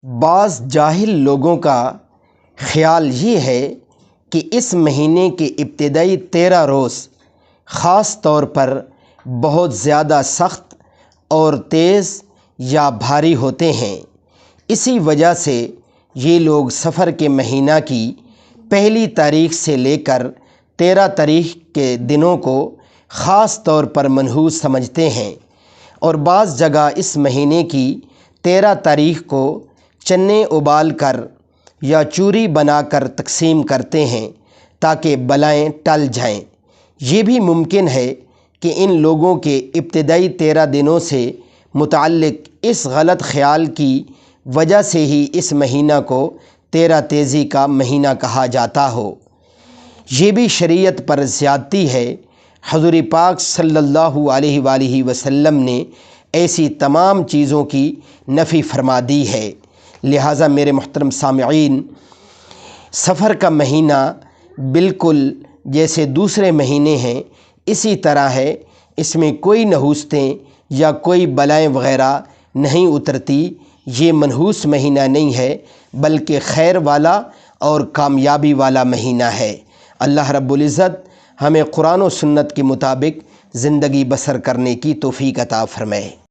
بعض جاہل لوگوں کا خیال یہ ہے کہ اس مہینے کے ابتدائی 13 روز خاص طور پر بہت زیادہ سخت اور تیز یا بھاری ہوتے ہیں۔ اسی وجہ سے یہ لوگ سفر کے مہینہ کی پہلی تاریخ سے لے کر 13 تاریخ کے دنوں کو خاص طور پر منحوس سمجھتے ہیں، اور بعض جگہ اس مہینے کی 13 تاریخ کو چنے ابال کر یا چوری بنا کر تقسیم کرتے ہیں تاکہ بلائیں ٹل جائیں۔ یہ بھی ممکن ہے کہ ان لوگوں کے ابتدائی 13 دنوں سے متعلق اس غلط خیال کی وجہ سے ہی اس مہینہ کو 13 تیزی کا مہینہ کہا جاتا ہو۔ یہ بھی شریعت پر زیادتی ہے۔ حضور پاک صلی اللہ علیہ وآلہ وسلم نے ایسی تمام چیزوں کی نفی فرما دی ہے۔ لہٰذا میرے محترم سامعین، سفر کا مہینہ بالکل جیسے دوسرے مہینے ہیں اسی طرح ہے، اس میں کوئی نحوستیں یا کوئی بلائیں وغیرہ نہیں اترتی۔ یہ منحوس مہینہ نہیں ہے بلکہ خیر والا اور کامیابی والا مہینہ ہے۔ اللہ رب العزت ہمیں قرآن و سنت کے مطابق زندگی بسر کرنے کی توفیق عطا فرمائے۔